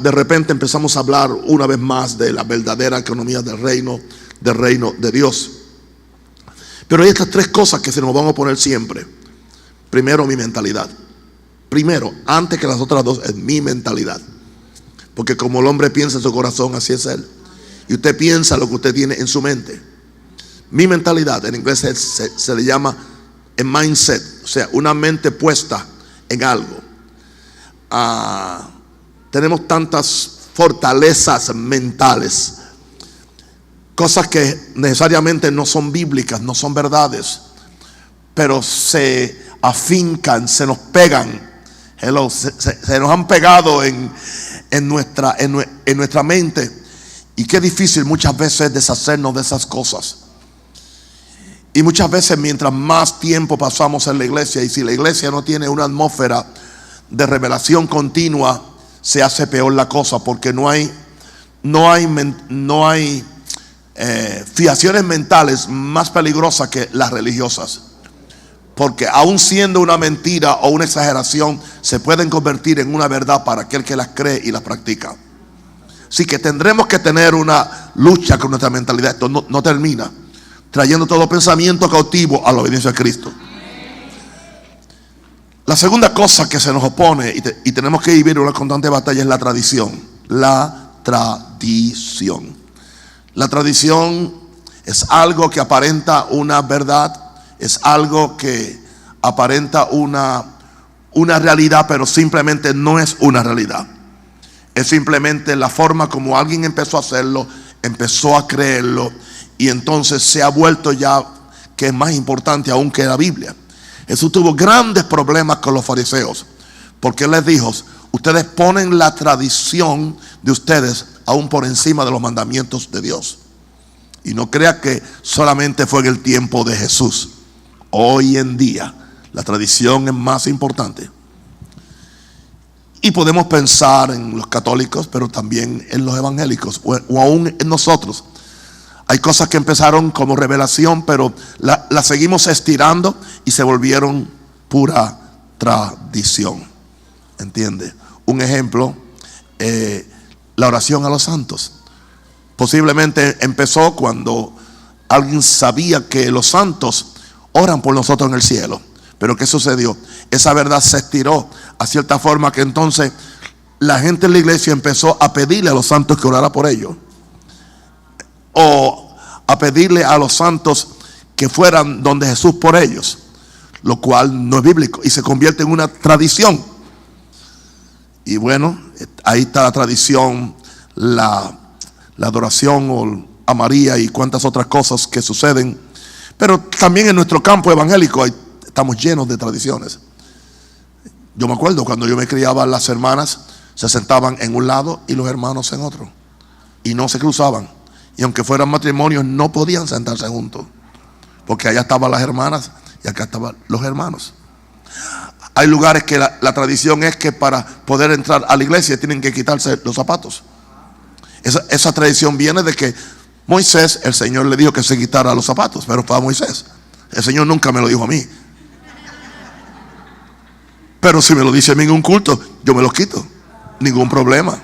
de repente empezamos a hablar una vez más de la verdadera economía del reino de Dios. Pero hay estas tres cosas que se nos van a oponer siempre. Primero, mi mentalidad. Primero, antes que las otras dos, es mi mentalidad. Porque como el hombre piensa en su corazón, así es él. Y usted piensa lo que usted tiene en su mente. Mi mentalidad, en inglés se le llama a mindset, o sea, una mente puesta en algo. Tenemos tantas fortalezas mentales, cosas que necesariamente no son bíblicas, no son verdades, pero se afincan, se nos pegan, se nos han pegado en nuestra mente. Y qué difícil muchas veces deshacernos de esas cosas. Y muchas veces mientras más tiempo pasamos en la iglesia, y si la iglesia no tiene una atmósfera de revelación continua, se hace peor la cosa, porque no hay fiaciones mentales más peligrosas que las religiosas. Porque aun siendo una mentira o una exageración, se pueden convertir en una verdad para aquel que las cree y las practica. Así que tendremos que tener una lucha con nuestra mentalidad. Esto no termina, trayendo todo pensamiento cautivo a la obediencia a Cristo. La segunda cosa que se nos opone y tenemos que vivir una constante batalla es la tradición. La tradición. La tradición es algo que aparenta una verdad, es algo que aparenta una realidad, pero simplemente no es una realidad. Es simplemente la forma como alguien empezó a hacerlo, empezó a creerlo, y entonces se ha vuelto ya que es más importante aún que la Biblia. Jesús tuvo grandes problemas con los fariseos, porque Él les dijo: ustedes ponen la tradición de ustedes aún por encima de los mandamientos de Dios. Y no crea que solamente fue en el tiempo de Jesús. Hoy en día la tradición es más importante. Y podemos pensar en los católicos, pero también en los evangélicos, o aún en nosotros. Hay cosas que empezaron como revelación, pero las seguimos estirando y se volvieron pura tradición. ¿Entiende? Un ejemplo, la oración a los santos. Posiblemente empezó cuando alguien sabía que los santos oran por nosotros en el cielo. Pero ¿qué sucedió? Esa verdad se estiró a cierta forma que entonces la gente en la iglesia empezó a pedirle a los santos que orara por ellos, o a pedirle a los santos que fueran donde Jesús por ellos, lo cual no es bíblico y se convierte en una tradición. Y bueno, ahí está la tradición, la adoración a María y cuantas otras cosas que suceden. Pero también en nuestro campo evangélico estamos llenos de tradiciones. Yo me acuerdo cuando yo me criaba, las hermanas se sentaban en un lado y los hermanos en otro, y no se cruzaban. Y aunque fueran matrimonios, no podían sentarse juntos, porque allá estaban las hermanas y acá estaban los hermanos. Hay lugares que la tradición es que para poder entrar a la iglesia tienen que quitarse los zapatos. Esa tradición viene de que Moisés, el Señor le dijo que se quitara los zapatos, pero para Moisés. El Señor nunca me lo dijo a mí. Pero si me lo dice a mí en un culto, yo me los quito, ningún problema.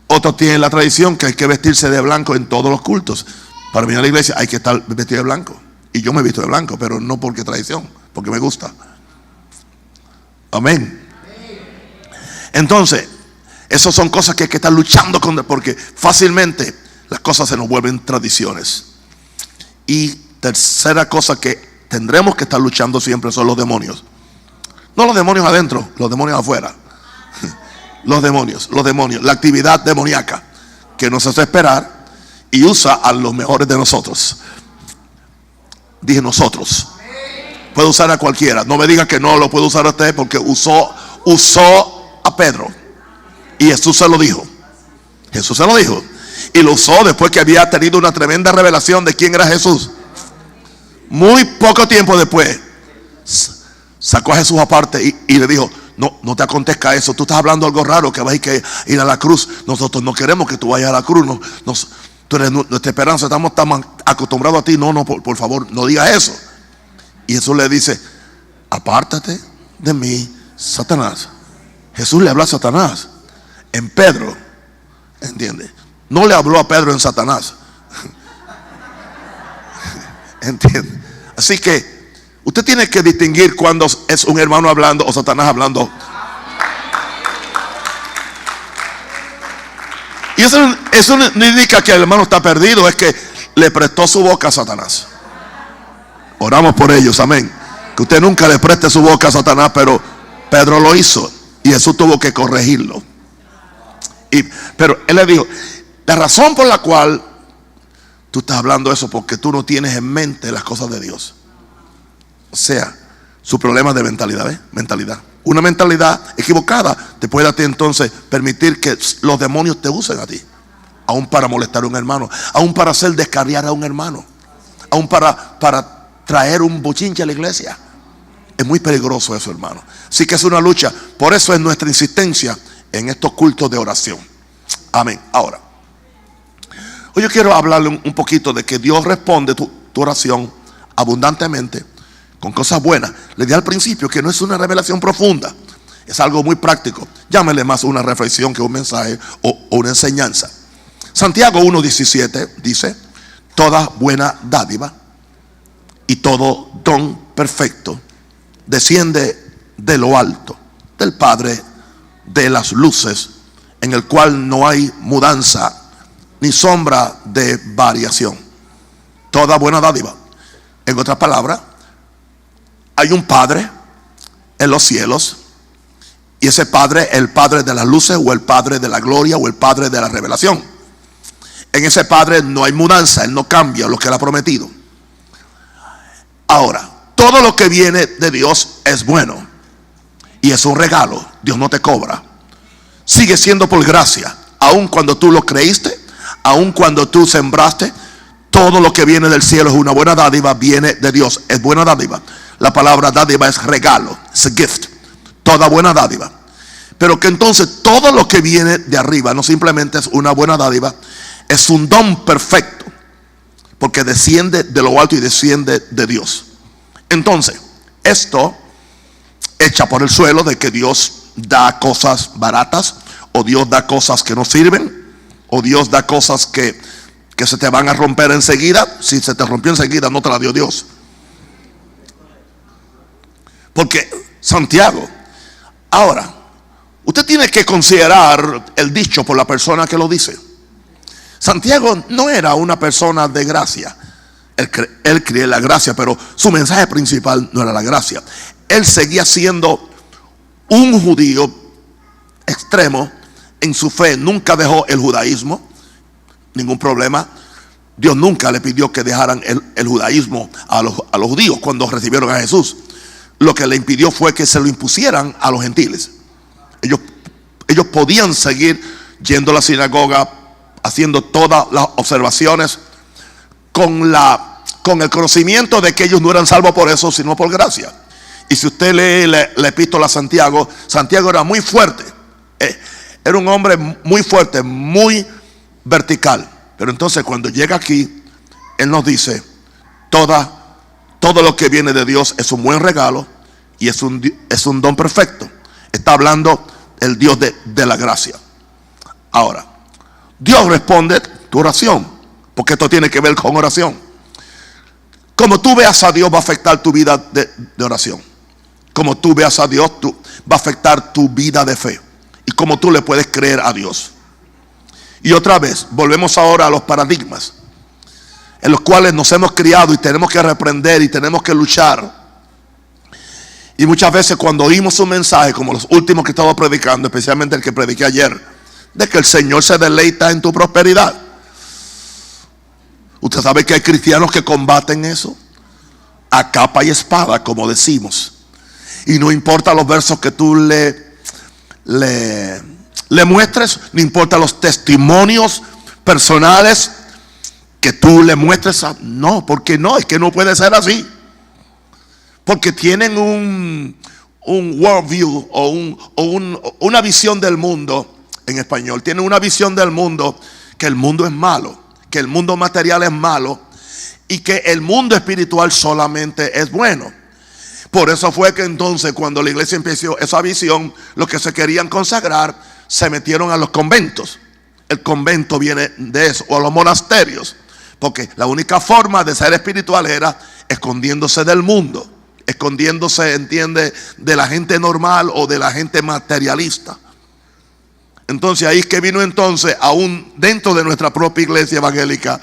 Otros tienen la tradición que hay que vestirse de blanco en todos los cultos. Para venir a la iglesia hay que estar vestido de blanco. Y yo me he visto de blanco, pero no porque tradición, porque me gusta. Amén. Entonces, esas son cosas que hay que estar luchando con, porque fácilmente las cosas se nos vuelven tradiciones. Y tercera cosa que tendremos que estar luchando siempre son los demonios. No los demonios adentro, los demonios afuera. Los demonios, la actividad demoníaca que nos hace esperar y usa a los mejores de nosotros. Dije nosotros. Puede usar a cualquiera. No me diga que no lo puede usar a usted, porque usó a Pedro. Y Jesús se lo dijo. Jesús se lo dijo. Y lo usó después que había tenido una tremenda revelación de quién era Jesús. Muy poco tiempo después sacó a Jesús aparte y le dijo: no te acontezca eso, tú estás hablando algo raro, que vas a ir a la cruz. Nosotros no queremos que tú vayas a la cruz. Tú eres nuestra esperanza, estamos tan acostumbrados a ti. No, por favor, no digas eso. Y Jesús le dice: apártate de mí, Satanás. Jesús le habló a Satanás en Pedro, ¿entiende? No le habló a Pedro en Satanás. ¿Entiende? Así que usted tiene que distinguir cuando es un hermano hablando o Satanás hablando. Y eso no indica que el hermano está perdido, es que le prestó su boca a Satanás. Oramos por ellos, amén. Que usted nunca le preste su boca a Satanás, pero Pedro lo hizo y Jesús tuvo que corregirlo. Pero él le dijo, la razón por la cual tú estás hablando eso, porque tú no tienes en mente las cosas de Dios. O sea, su problema de mentalidad, ¿ves? Mentalidad. Una mentalidad equivocada te puede a ti entonces permitir que los demonios te usen a ti, aún para molestar a un hermano, aún para hacer descarriar a un hermano, aún para traer un bochinche a la iglesia. Es muy peligroso eso, hermano. Así que es una lucha. Por eso es nuestra insistencia en estos cultos de oración. Amén. Ahora, hoy yo quiero hablarle un poquito de que Dios responde tu oración abundantemente con cosas buenas. Le di al principio que no es una revelación profunda, es algo muy práctico. Llámele más una reflexión que un mensaje o una enseñanza. Santiago 1:17 dice: toda buena dádiva y todo don perfecto desciende de lo alto, del Padre de las luces, en el cual no hay mudanza ni sombra de variación. Toda buena dádiva. En otras palabras, hay un Padre en los cielos, y ese Padre, el Padre de las luces, o el Padre de la gloria, o el Padre de la revelación. En ese Padre no hay mudanza, Él no cambia lo que Él ha prometido. Ahora, todo lo que viene de Dios es bueno y es un regalo. Dios no te cobra. Sigue siendo por gracia, aun cuando tú lo creíste, aun cuando tú sembraste. Todo lo que viene del cielo es una buena dádiva, viene de Dios, es buena dádiva. La palabra dádiva es regalo, es a gift. Toda buena dádiva. Pero que entonces todo lo que viene de arriba no simplemente es una buena dádiva, es un don perfecto, porque desciende de lo alto y desciende de Dios. Entonces, esto echa por el suelo de que Dios da cosas baratas, o Dios da cosas que no sirven, o Dios da cosas que se te van a romper enseguida. Si se te rompió enseguida, no te la dio Dios. Porque Santiago, ahora, usted tiene que considerar el dicho por la persona que lo dice. Santiago no era una persona de gracia. Él creía en la gracia, pero su mensaje principal no era la gracia. Él seguía siendo un judío extremo en su fe. Nunca dejó el judaísmo, ningún problema. Dios nunca le pidió que dejaran el judaísmo a los judíos cuando recibieron a Jesús. Lo que le impidió fue que se lo impusieran a los gentiles. Ellos podían seguir yendo a la sinagoga, haciendo todas las observaciones, con el conocimiento de que ellos no eran salvos por eso, sino por gracia. Y si usted lee la epístola a Santiago, Santiago era muy fuerte. Era un hombre muy fuerte, muy vertical. Pero entonces cuando llega aquí, él nos dice: todo lo que viene de Dios es un buen regalo y es un don perfecto. Está hablando el Dios de la gracia. Ahora, Dios responde tu oración, porque esto tiene que ver con oración. Como tú veas a Dios va a afectar tu vida de oración. Como tú veas a Dios va a afectar tu vida de fe. Y como tú le puedes creer a Dios. Y otra vez, volvemos ahora a los paradigmas en los cuales nos hemos criado y tenemos que reprender y tenemos que luchar. Y muchas veces cuando oímos un mensaje como los últimos que estaba predicando, especialmente el que prediqué ayer, de que el Señor se deleita en tu prosperidad. Usted sabe que hay cristianos que combaten eso a capa y espada, como decimos. Y no importa los versos que tú le muestres, no importa los testimonios personales que tú le muestres. No, porque no, es que no puede ser así. Porque tienen un worldview o una visión del mundo, en español. Tienen una visión del mundo que el mundo es malo, que el mundo material es malo y que el mundo espiritual solamente es bueno. Por eso fue que entonces cuando la iglesia empezó esa visión, los que se querían consagrar se metieron a los conventos. El convento viene de eso, o a los monasterios. Porque la única forma de ser espiritual era escondiéndose del mundo, escondiéndose, entiende, de la gente normal o de la gente materialista. Entonces ahí es que vino entonces, aún dentro de nuestra propia iglesia evangélica,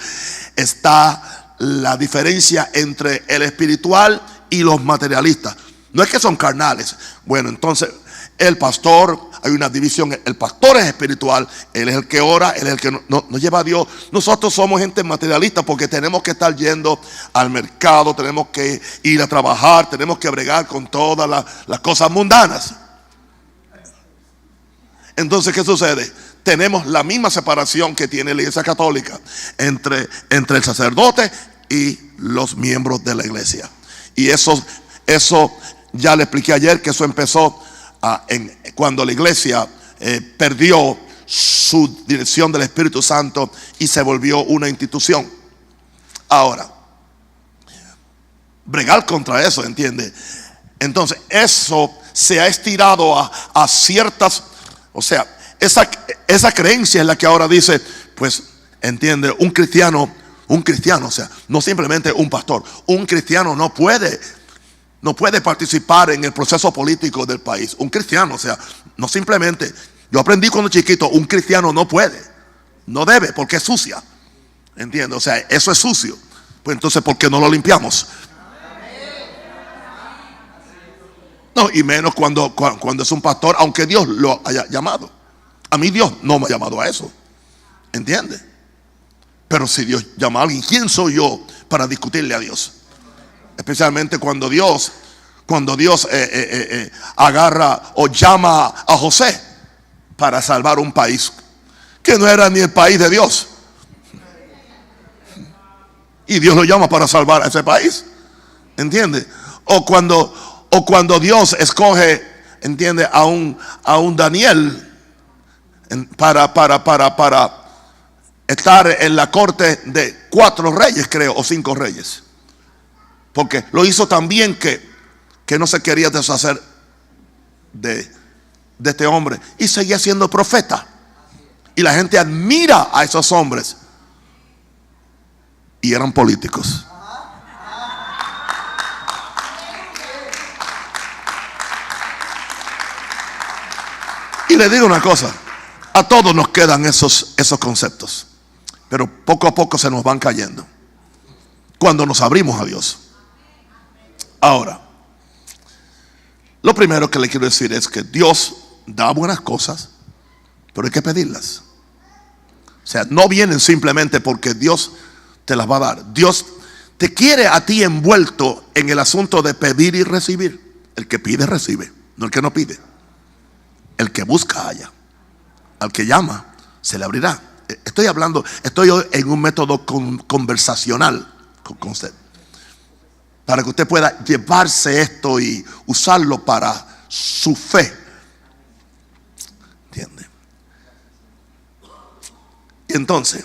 está la diferencia entre el espiritual y los materialistas. No es que son carnales. Bueno, entonces el pastor, hay una división. El pastor es espiritual, él es el que ora, él es el que nos lleva a Dios. Nosotros somos gente materialista porque tenemos que estar yendo al mercado, tenemos que ir a trabajar, tenemos que bregar con todas las cosas mundanas. Entonces, ¿qué sucede? Tenemos la misma separación que tiene la iglesia católica entre el sacerdote y los miembros de la iglesia. Y eso ya le expliqué ayer, que eso empezó cuando la iglesia perdió su dirección del Espíritu Santo y se volvió una institución. Ahora, bregar contra eso, ¿entiende? Entonces, eso se ha estirado a ciertas, o sea, esa creencia es la que ahora dice, pues, entiende, un cristiano, o sea, no simplemente un pastor, un cristiano no puede participar en el proceso político del país. Un cristiano, o sea, no simplemente, yo aprendí cuando chiquito, un cristiano no puede, no debe, porque es sucia. ¿Entiendes? O sea, eso es sucio. Pues entonces, ¿por qué no lo limpiamos? No, y menos cuando es un pastor, aunque Dios lo haya llamado. A mí Dios no me ha llamado a eso. ¿Entiendes? Pero si Dios llama a alguien, ¿quién soy yo para discutirle a Dios? Especialmente cuando Dios agarra o llama a José para salvar un país que no era ni el país de Dios, y Dios lo llama para salvar a ese país. ¿Entiende? O cuando Dios escoge, ¿entiende?, a un Daniel para estar en la corte de 4 reyes, creo, o 5 reyes. Porque lo hizo tan bien que no se quería deshacer de este hombre. Y seguía siendo profeta. Y la gente admira a esos hombres. Y eran políticos. Y le digo una cosa. A todos nos quedan esos conceptos. Pero poco a poco se nos van cayendo. Cuando nos abrimos a Dios. Ahora, lo primero que le quiero decir es que Dios da buenas cosas, pero hay que pedirlas. O sea, no vienen simplemente porque Dios te las va a dar. Dios te quiere a ti envuelto en el asunto de pedir y recibir. El que pide recibe, no el que no pide. El que busca halla. Al que llama se le abrirá. Estoy en un método conversacional con usted, para que usted pueda llevarse esto y usarlo para su fe. ¿Entiende? Y entonces,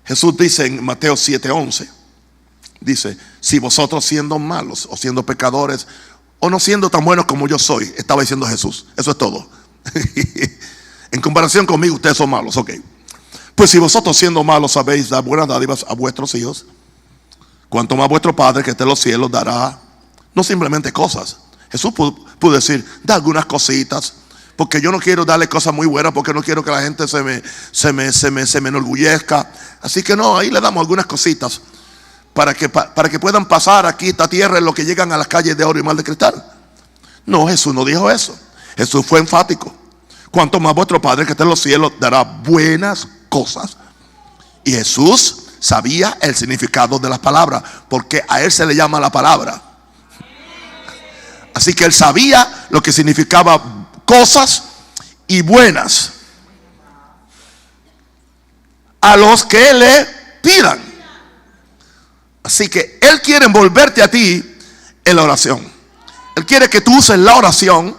Jesús dice en Mateo 7:11, dice, si vosotros siendo malos o siendo pecadores o no siendo tan buenos como yo soy, estaba diciendo Jesús, eso es todo. En comparación conmigo, ustedes son malos, ok. Pues si vosotros siendo malos sabéis dar buenas dádivas a vuestros hijos, cuanto más vuestro Padre que está en los cielos dará, no simplemente cosas. Jesús pudo decir, da algunas cositas, porque yo no quiero darle cosas muy buenas, porque no quiero que la gente se me enorgullezca. Así que no, ahí le damos algunas cositas para que puedan pasar aquí esta tierra en lo que llegan a las calles de oro y mar de cristal. No, Jesús no dijo eso. Jesús fue enfático. Cuanto más vuestro Padre que está en los cielos dará buenas cosas. Y Jesús sabía el significado de las palabras, porque a él se le llama la palabra. Así que él sabía lo que significaba cosas y buenas a los que le pidan. Así que él quiere envolverte a ti en la oración. Él quiere que tú uses la oración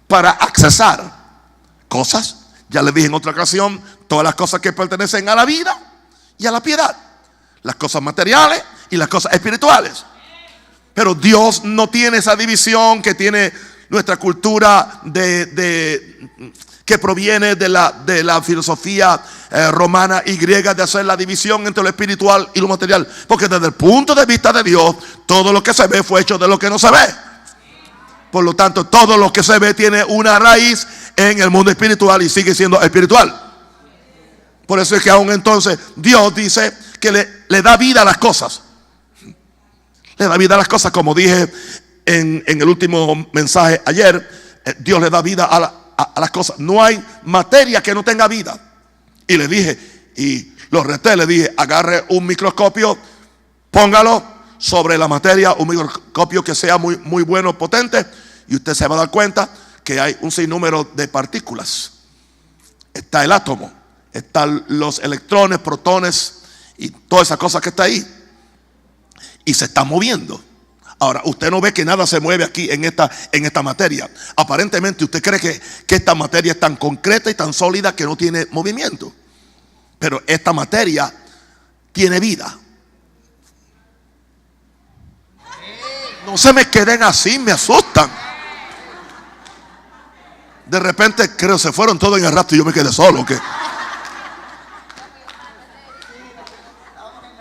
para accesar cosas. Ya le dije en otra ocasión, todas las cosas que pertenecen a la vida y a la piedad, las cosas materiales y las cosas espirituales. Pero Dios no tiene esa división que tiene nuestra cultura que proviene de la filosofía romana y griega, de hacer la división entre lo espiritual y lo material. Porque desde el punto de vista de Dios, todo lo que se ve fue hecho de lo que no se ve. Por lo tanto, todo lo que se ve tiene una raíz en el mundo espiritual y sigue siendo espiritual. Por eso es que aún entonces Dios dice que le da vida a las cosas. Le da vida a las cosas, como dije en el último mensaje ayer. Dios le da vida a las cosas. No hay materia que no tenga vida. Y le dije, y lo reté, le dije, agarre un microscopio, póngalo sobre la materia, un microscopio que sea muy, muy bueno, potente, y usted se va a dar cuenta que hay un sinnúmero de partículas. Está el átomo, están los electrones, protones y todas esas cosas que está ahí, y se está moviendo. Ahora, usted no ve que nada se mueve aquí en esta materia. Aparentemente usted cree que esta materia es tan concreta y tan sólida que no tiene movimiento. Pero esta materia tiene vida. No se me queden así, me asustan. De repente creo se fueron todos en el rato y yo me quedé solo. ¿Qué?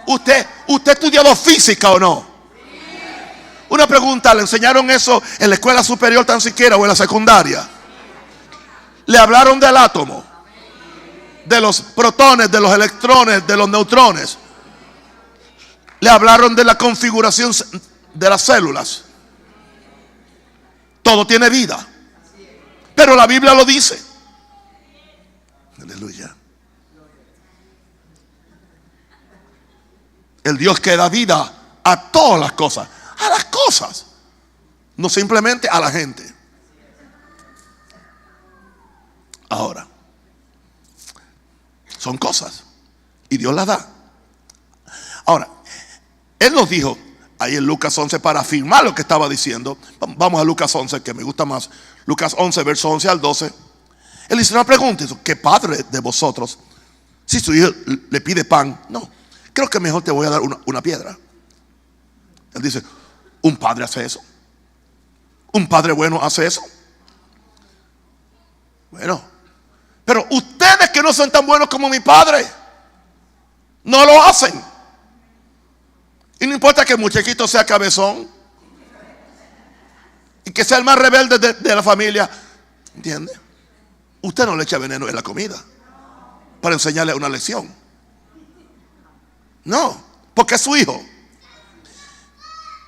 ¿Usted ha estudiado física o no? Una pregunta, ¿le enseñaron eso en la escuela superior tan siquiera o en la secundaria? ¿Le hablaron del átomo? De los protones, de los electrones, de los neutrones. ¿Le hablaron de la configuración de las células? Todo tiene vida. Pero la Biblia lo dice. Aleluya. El Dios que da vida a todas las cosas. A las cosas, no simplemente a la gente. Ahora, son cosas y Dios las da. Ahora, Él nos dijo ahí en Lucas 11 para afirmar lo que estaba diciendo. Vamos a Lucas 11, que me gusta más. Lucas 11, verso 11 al 12. Él dice una pregunta: ¿qué padre de vosotros, si su hijo le pide pan? No, creo que mejor te voy a dar una piedra. Él dice: ¿un padre hace eso? ¿Un padre bueno hace eso? Bueno, pero ustedes que no son tan buenos como mi padre, no lo hacen. Y no importa que el muchachito sea cabezón y que sea el más rebelde de la familia, ¿entiende? Usted no le echa veneno en la comida para enseñarle una lección. No, porque es su hijo.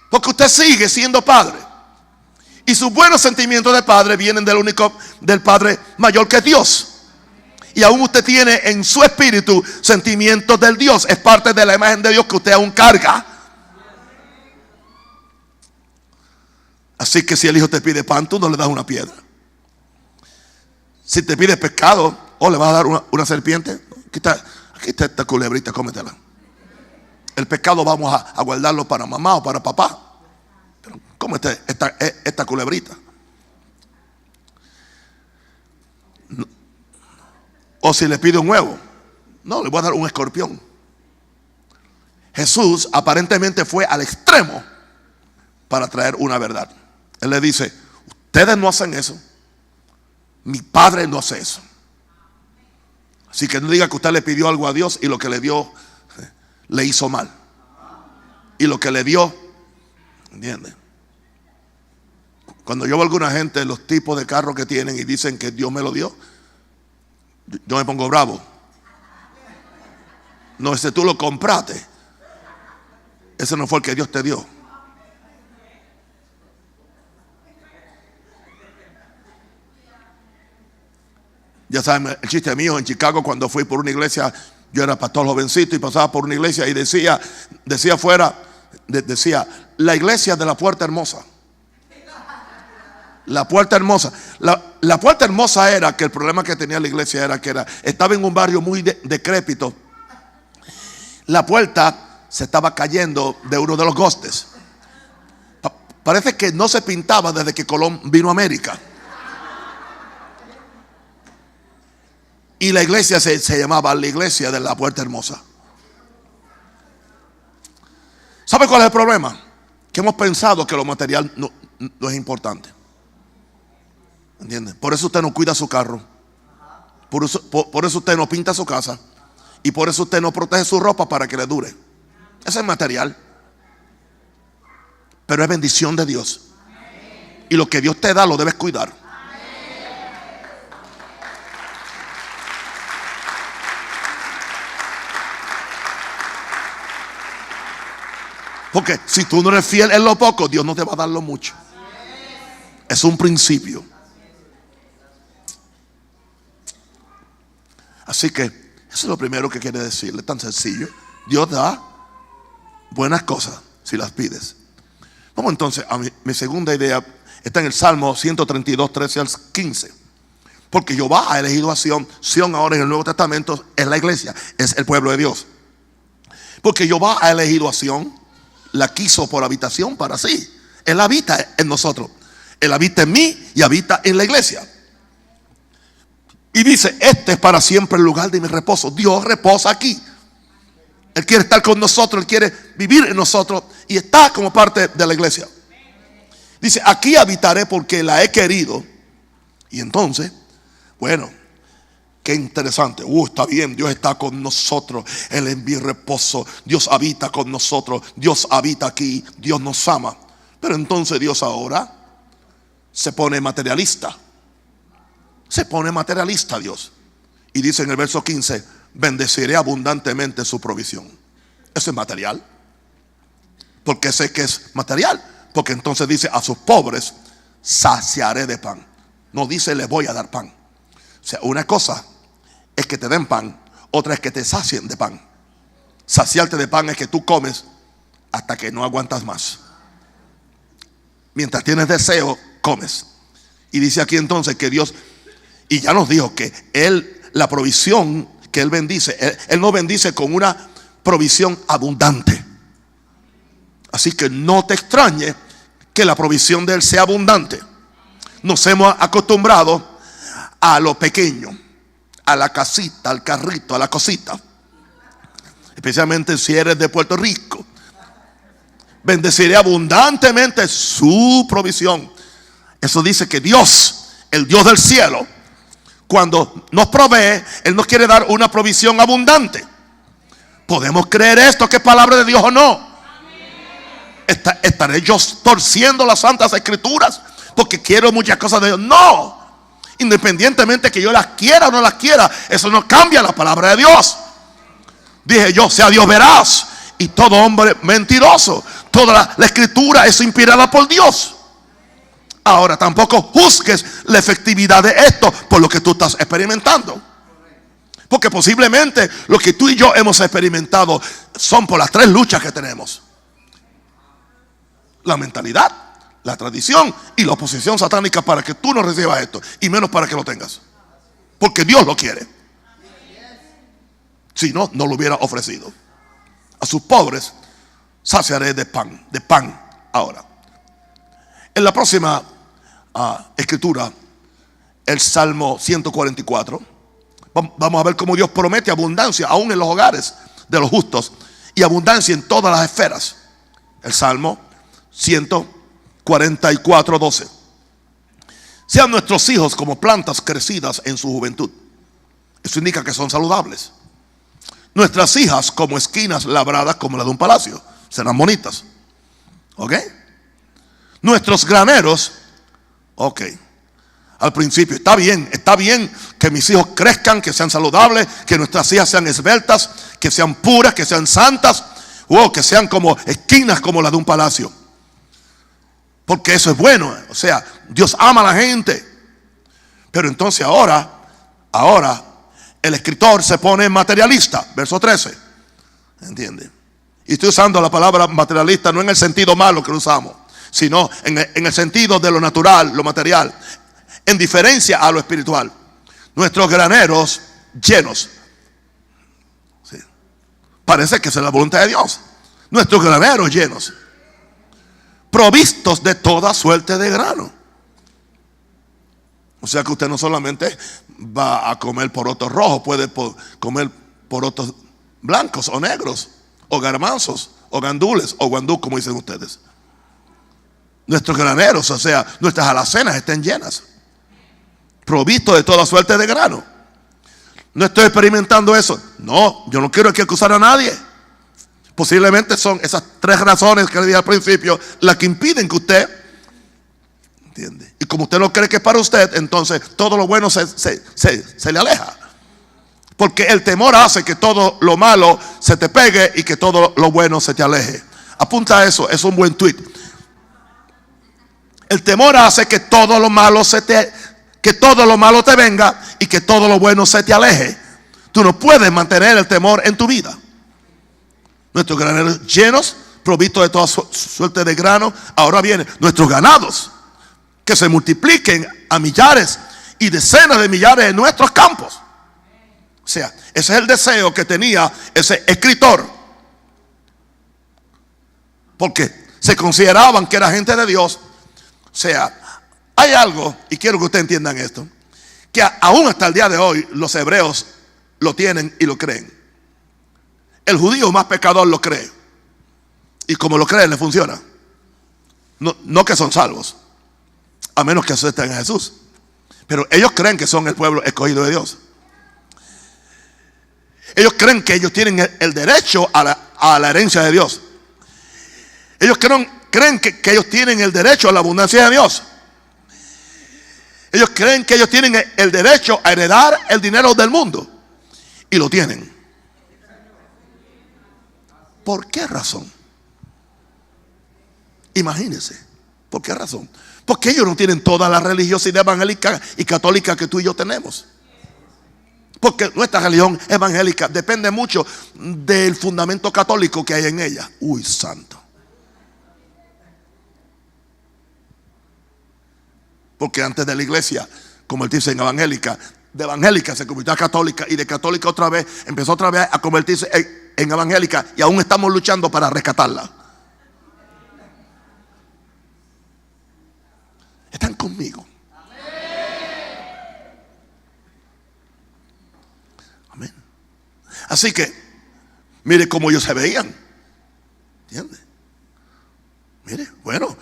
Porque usted sigue siendo padre. Y sus buenos sentimientos de padre vienen del Padre mayor que es Dios. Y aún usted tiene en su espíritu sentimientos del Dios. Es parte de la imagen de Dios que usted aún carga. Así que si el hijo te pide pan, tú no le das una piedra. Si te pide pescado, o le vas a dar una serpiente. Aquí está esta culebrita, cómetela. El pescado vamos a guardarlo para mamá o para papá. Pero cómete esta culebrita. No. O si le pide un huevo, no, le voy a dar un escorpión. Jesús aparentemente fue al extremo para traer una verdad. Él le dice: ustedes no hacen eso, mi padre no hace eso. Así que no diga que usted le pidió algo a Dios y lo que le dio le hizo mal. Y lo que le dio, ¿entiende? Cuando yo veo a alguna gente, los tipos de carros que tienen y dicen que Dios me lo dio, yo me pongo bravo. No, ese tú lo compraste. Ese no fue el que Dios te dio. Ya saben el chiste mío en Chicago, cuando fui por una iglesia. Yo era pastor jovencito y pasaba por una iglesia y decía afuera, decía: la iglesia de la Puerta Hermosa. La Puerta Hermosa. La Puerta Hermosa era que el problema que tenía la iglesia era que estaba en un barrio muy decrépito. La puerta se estaba cayendo de uno de los gostes. Parece que no se pintaba desde que Colón vino a América. Y la iglesia se llamaba la iglesia de la Puerta Hermosa. ¿Sabe cuál es el problema? que hemos pensado que lo material no es importante. ¿Entiende? Por eso usted no cuida su carro. Por eso usted no pinta su casa. Y por eso usted no protege su ropa para que le dure. Ese es material. Pero es bendición de Dios. Y lo que Dios te da lo debes cuidar. Porque si tú no eres fiel en lo poco, Dios no te va a dar lo mucho. Es un principio. Así que eso es lo primero que quiere decirle. Tan sencillo. Dios da buenas cosas si las pides. Vamos entonces a mi segunda idea. Está en el Salmo 132, 13 al 15. Porque Jehová ha elegido a Sión. Sión ahora en el Nuevo Testamento es la iglesia, es el pueblo de Dios. Porque Jehová ha elegido a Sión, la quiso por habitación para sí. Él habita en nosotros. Él habita en mí y habita en la iglesia. Y dice, este es para siempre el lugar de mi reposo. Dios reposa aquí. Él quiere estar con nosotros, Él quiere vivir en nosotros y está como parte de la iglesia. Dice, aquí habitaré porque la he querido. Y entonces, bueno, qué interesante. Está bien, Dios está con nosotros. Él es mi reposo. Dios habita con nosotros. Dios habita aquí. Dios nos ama. Pero entonces Dios ahora se pone materialista. Se pone materialista Dios. Y dice en el verso 15, bendeciré abundantemente su provisión. Eso es material. Porque sé que es material. Porque entonces dice, a sus pobres saciaré de pan. No dice, les voy a dar pan. O sea, una cosa es que te den pan, otra es que te sacien de pan. Saciarte de pan es que tú comes hasta que no aguantas más. Mientras tienes deseo, comes. Y dice aquí entonces que Dios, y ya nos dijo que Él, la provisión que Él bendice, Él no bendice con una provisión abundante. Así que no te extrañe que la provisión de Él sea abundante. Nos hemos acostumbrado a lo pequeño, a la casita, al carrito, a la cosita. Especialmente si eres de Puerto Rico. Bendeciré abundantemente su provisión. Eso dice que Dios, el Dios del cielo, cuando nos provee, Él nos quiere dar una provisión abundante. ¿Podemos creer esto que es palabra de Dios o no? ¿Estaré yo torciendo las santas escrituras porque quiero muchas cosas de Dios? No. Independientemente que yo las quiera o no las quiera, eso no cambia la palabra de Dios. Dije yo, sea Dios veraz y todo hombre mentiroso. Toda la escritura es inspirada por Dios. Ahora tampoco juzgues la efectividad de esto por lo que tú estás experimentando. Porque posiblemente lo que tú y yo hemos experimentado son por las tres luchas que tenemos: la mentalidad, la tradición y la oposición satánica para que tú no recibas esto, y menos para que lo tengas, porque Dios lo quiere. Si no, no lo hubiera ofrecido. A sus pobres saciaré de pan. Ahora, en la próxima escritura, el Salmo 144, vamos a ver cómo Dios promete abundancia aún en los hogares de los justos y abundancia en todas las esferas. El Salmo 144, 12. Sean nuestros hijos como plantas crecidas en su juventud. Eso indica que son saludables. Nuestras hijas como esquinas labradas como la de un palacio. Serán bonitas. ¿Ok? Nuestros graneros. Ok. Al principio está bien que mis hijos crezcan, que sean saludables, que nuestras hijas sean esbeltas, que sean puras, que sean santas, que sean como esquinas como la de un palacio. Porque eso es bueno. O sea, Dios ama a la gente. Pero entonces ahora el escritor se pone materialista. Verso 13. ¿Entiende? Y estoy usando la palabra materialista no en el sentido malo que lo usamos, sino en el sentido de lo natural, lo material, en diferencia a lo espiritual. Nuestros graneros llenos. ¿Sí? Parece que esa es la voluntad de Dios. Nuestros graneros llenos, provistos de toda suerte de grano. O sea que usted no solamente va a comer porotos rojos, puede comer porotos blancos o negros, o garbanzos, o gandules, o guandú, como dicen ustedes. nuestros graneros, o sea, nuestras alacenas estén llenas, provistos de toda suerte de grano. No estoy experimentando eso. No, yo no quiero aquí acusar a nadie. Posiblemente son esas 3 razones que le dije al principio las que impiden que usted, ¿entiende? Y como usted no cree que es para usted, entonces todo lo bueno se le aleja. Porque el temor hace que todo lo malo se te pegue y que todo lo bueno se te aleje. Apunta a eso, es un buen tweet. El temor hace que todo lo malo te venga y que todo lo bueno se te aleje. Tú no puedes mantener el temor en tu vida. Nuestros graneros llenos, provistos de toda suerte de grano. Ahora viene nuestros ganados, que se multipliquen a millares y decenas de millares en nuestros campos. O sea, ese es el deseo que tenía ese escritor, porque se consideraban que era gente de Dios. O sea, hay algo, y quiero que ustedes entiendan esto, que aún hasta el día de hoy los hebreos lo tienen y lo creen. El judío más pecador lo cree, y como lo creen le funciona. No que son salvos, a menos que acepten a Jesús, pero ellos creen que son el pueblo escogido de Dios. Ellos creen que ellos tienen el derecho a la herencia de Dios. Ellos creen que ellos tienen el derecho a la abundancia de Dios. Ellos creen que ellos tienen el derecho a heredar el dinero del mundo. Y lo tienen. ¿Por qué razón? Imagínense. ¿Por qué razón? Porque ellos no tienen toda la religiosidad evangélica y católica que tú y yo tenemos. Porque nuestra religión evangélica depende mucho del fundamento católico que hay en ella. Uy, santo. Porque antes de la iglesia convertirse en evangélica, de evangélica se convirtió a católica, y de católica otra vez empezó otra vez a convertirse en evangélica, y aún estamos luchando para rescatarla. ¿Están conmigo? Amén. Así que mire cómo ellos se veían. ¿Entiende? Mire, bueno,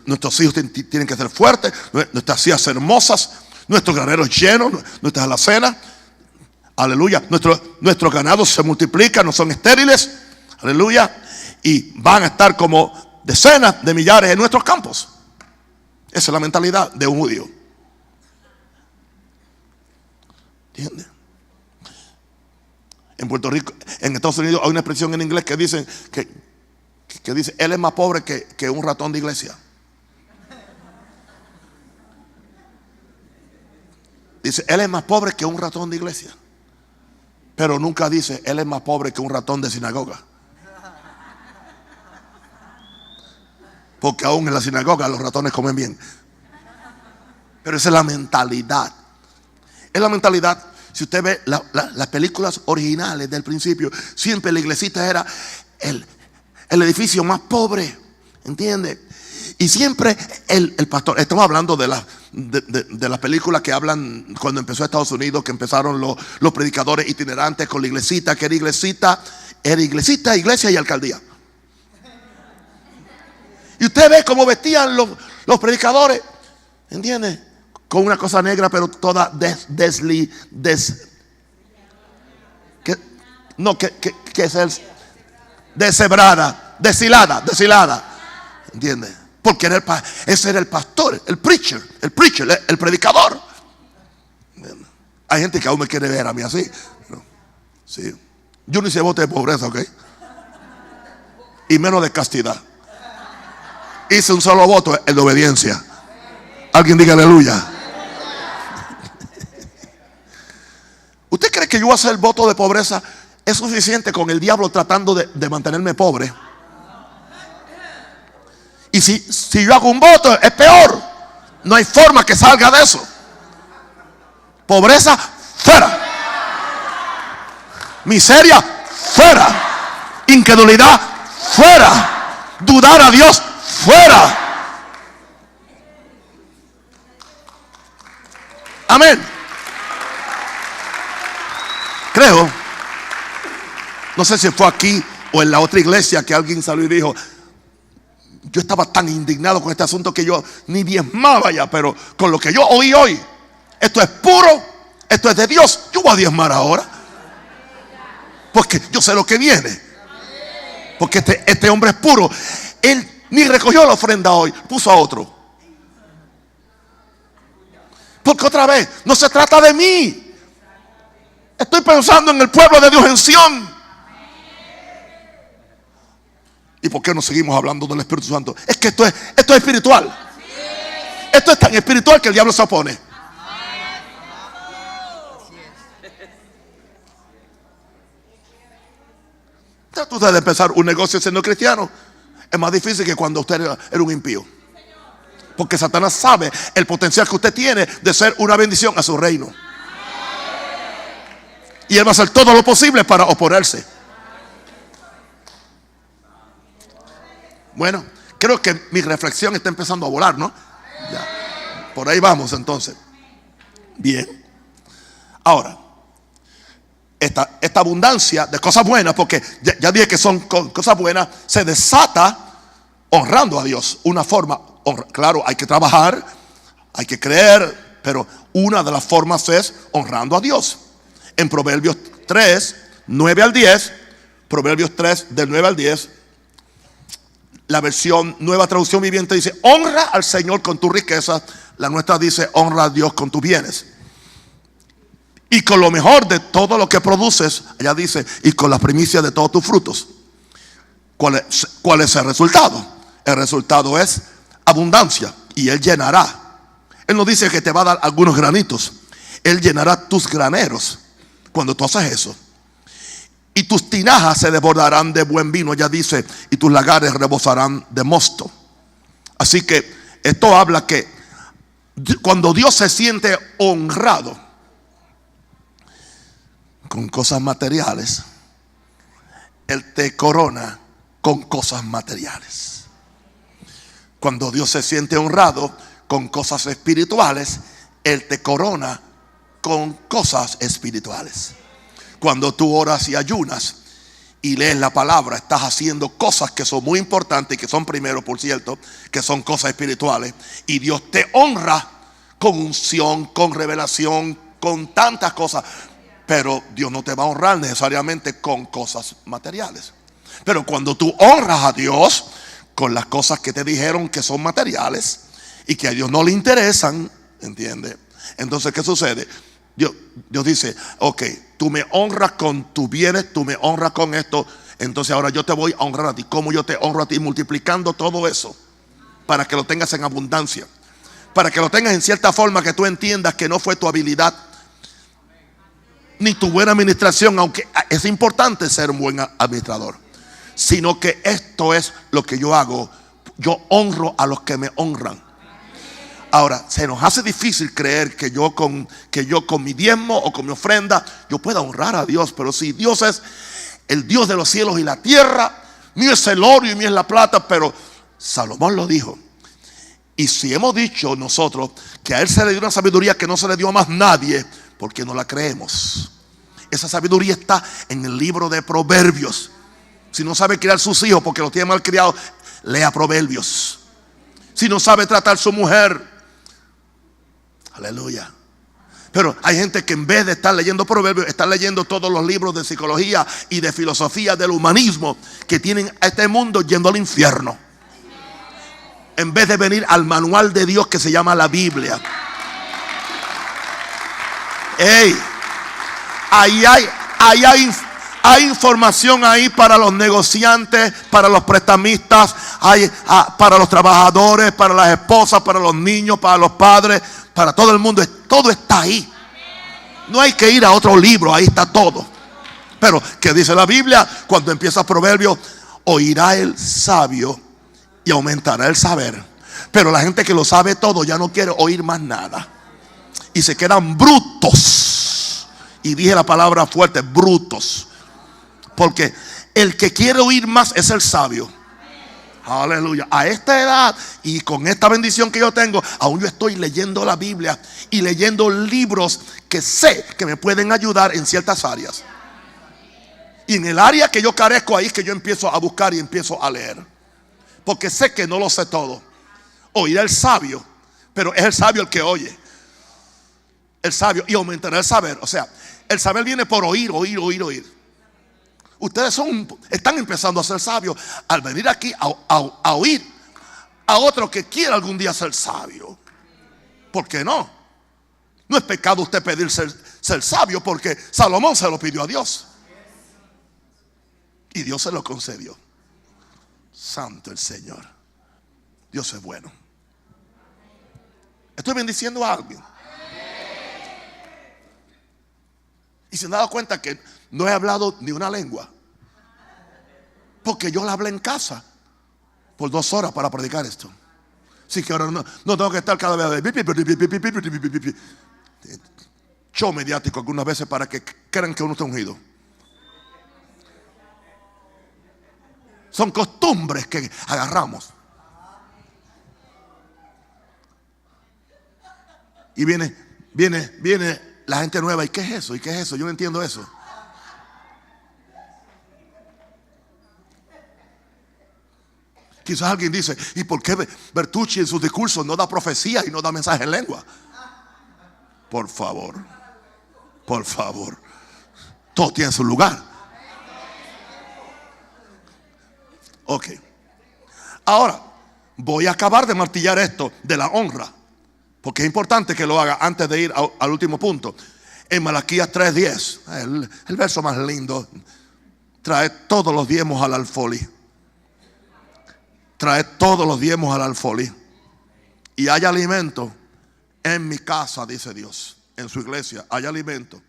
nuestros hijos tienen que ser fuertes, nuestras hijas hermosas, nuestros graneros llenos, nuestras alacenas. Aleluya. Nuestros ganados se multiplican, no son estériles. Aleluya. Y van a estar como decenas de millares en nuestros campos. Esa es la mentalidad de un judío. ¿Entiende? En Puerto Rico, en Estados Unidos hay una expresión en inglés que dicen que dice: él es más pobre que un ratón de iglesia. Dice: él es más pobre que un ratón de iglesia. Pero nunca dice: él es más pobre que un ratón de sinagoga. Porque aún en la sinagoga los ratones comen bien. Pero esa es la mentalidad. Es la mentalidad. Si usted ve las películas originales del principio, siempre la iglesita era el edificio más pobre, ¿entiende? Y siempre el pastor. Estamos hablando de las películas que hablan cuando empezó Estados Unidos, que empezaron los predicadores itinerantes con la iglesita, que era iglesita, iglesia y alcaldía. Y usted ve cómo vestían los predicadores, ¿entiende? Con una cosa negra, pero toda deshebrada, deshilada, ¿entiende? Porque ese era el pastor, el preacher, el predicador. Hay gente que aún me quiere ver a mí así. Sí. Yo no hice voto de pobreza, ¿ok? Y menos de castidad. Hice un solo voto, el de obediencia. Alguien diga aleluya. ¿Usted cree que yo hacer el voto de pobreza es suficiente con el diablo tratando de mantenerme pobre? Y si yo hago un voto, es peor. No hay forma que salga de eso. Pobreza, fuera. Miseria, fuera. Incredulidad, fuera. Dudar a Dios, fuera. Amén. Creo, no sé si fue aquí o en la otra iglesia, que alguien salió y dijo: Yo estaba tan indignado con este asunto que yo ni diezmaba ya, pero con lo que yo oí hoy, esto es puro, esto es de Dios, yo voy a diezmar ahora. Porque yo sé lo que viene. Porque este hombre es puro. Él ni recogió la ofrenda hoy, puso a otro. Porque otra vez, no se trata de mí. Estoy pensando en el pueblo de Dios en Sión. ¿Y por qué no seguimos hablando del Espíritu Santo? Es que esto es espiritual. Esto es tan espiritual que el diablo se opone. Trata usted de empezar un negocio siendo cristiano. Es más difícil que cuando usted era un impío. Porque Satanás sabe el potencial que usted tiene de ser una bendición a su reino. Y él va a hacer todo lo posible para oponerse. Bueno, creo que mi reflexión está empezando a volar, ¿no? Ya. Por ahí vamos entonces. Bien. Ahora, esta abundancia de cosas buenas, porque ya dije que son cosas buenas, se desata honrando a Dios. Una forma, claro, hay que trabajar, hay que creer, pero una de las formas es honrando a Dios. En Proverbios 3, 9 al 10, Proverbios 3, del 9 al 10, la versión Nueva Traducción Viviente dice: honra al Señor con tu riqueza. La nuestra dice: honra a Dios con tus bienes. Y con lo mejor de todo lo que produces, ella dice, y con las primicias de todos tus frutos. ¿Cuál es el resultado? El resultado es abundancia. Y Él llenará. Él no dice que te va a dar algunos granitos. Él llenará tus graneros cuando tú haces eso. Y tus tinajas se desbordarán de buen vino. Ella dice, y tus lagares rebosarán de mosto. Así que esto habla que cuando Dios se siente honrado con cosas materiales, Él te corona con cosas materiales. Cuando Dios se siente honrado con cosas espirituales, Él te corona con cosas espirituales. Cuando tú oras y ayunas y lees la palabra, estás haciendo cosas que son muy importantes y que son primero, por cierto, que son cosas espirituales. Y Dios te honra con unción, con revelación, con tantas cosas. Pero Dios no te va a honrar necesariamente con cosas materiales. Pero cuando tú honras a Dios con las cosas que te dijeron que son materiales y que a Dios no le interesan, ¿entiendes? Entonces, ¿qué sucede? Dios dice, ok, tú me honras con tus bienes, tú me honras con esto, entonces ahora yo te voy a honrar a ti. ¿Cómo yo te honro a ti? Multiplicando todo eso para que lo tengas en abundancia, para que lo tengas en cierta forma que tú entiendas que no fue tu habilidad ni tu buena administración, aunque es importante ser un buen administrador, sino que esto es lo que yo hago. Yo honro a los que me honran. Ahora, se nos hace difícil creer que yo con mi diezmo o con mi ofrenda yo pueda honrar a Dios. Pero si Dios es el Dios de los cielos y la tierra, mío es el oro y mío es la plata. Pero Salomón lo dijo. Y si hemos dicho nosotros que a Él se le dio una sabiduría que no se le dio a más nadie, ¿por qué no la creemos? Esa sabiduría está en el libro de Proverbios. Si no sabe criar sus hijos porque los tiene mal criados, lea Proverbios. Si no sabe tratar a su mujer, aleluya. Pero hay gente que en vez de estar leyendo Proverbios, están leyendo todos los libros de psicología y de filosofía del humanismo que tienen a este mundo yendo al infierno, en vez de venir al manual de Dios que se llama la Biblia. Hay información ahí para los negociantes, para los prestamistas, para los trabajadores, para las esposas, para los niños, para los padres, para todo el mundo. Todo está ahí. No hay que ir a otro libro, ahí está todo. Pero, ¿qué dice la Biblia? Cuando empieza Proverbios, oirá el sabio y aumentará el saber. Pero la gente que lo sabe todo ya no quiere oír más nada. Y se quedan brutos. Y dije la palabra fuerte, brutos. Porque el que quiere oír más es el sabio. Aleluya. A esta edad y con esta bendición que yo tengo, aún yo estoy leyendo la Biblia y leyendo libros que sé que me pueden ayudar en ciertas áreas. Y en el área que yo carezco, ahí es que yo empiezo a buscar y empiezo a leer. porque sé que no lo sé todo. Oirá el sabio, pero es el sabio el que oye. El sabio, y aumentará el saber. O sea, el saber viene por oír, oír, oír, oír. Ustedes están empezando a ser sabios al venir aquí a oír a otro que quiera algún día ser sabio. ¿Por qué no? No es pecado usted pedir ser sabio, porque Salomón se lo pidió a Dios y Dios se lo concedió. Santo el Señor. Dios es bueno. Estoy bendiciendo a alguien. Y se han dado cuenta que no he hablado ni una lengua, porque yo la hablé en casa por 2 horas para predicar esto. Así que ahora no tengo que estar cada vez de show mediático algunas veces para que crean que uno está ungido. Son costumbres que agarramos. Y viene la gente nueva. ¿Y qué es eso? ¿Y qué es eso? Yo no entiendo eso. Quizás alguien dice: ¿y por qué Bertucci en sus discursos no da profecía y no da mensaje en lengua? Por favor, por favor. Todo tiene su lugar. Ok. Ahora voy a acabar de martillar esto de la honra, porque es importante que lo haga antes de ir al último punto. En Malaquías 3:10, el verso más lindo: trae todos los diezmos al alfolí. Trae todos los diezmos al alfolí, y hay alimento en mi casa, dice Dios. En su iglesia hay alimento.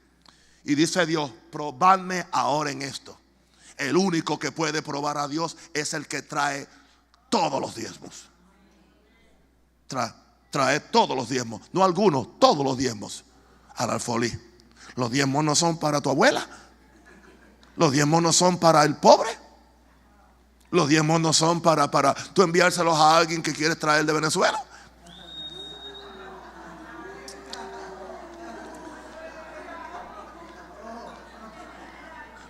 Y dice Dios: probadme ahora en esto. El único que puede probar a Dios es el que trae todos los diezmos. Trae todos los diezmos, no algunos, todos los diezmos al alfolí. Los diezmos no son para tu abuela. Los diezmos no son para el pobre. Los diezmos no son para tú enviárselos a alguien que quieres traer de Venezuela.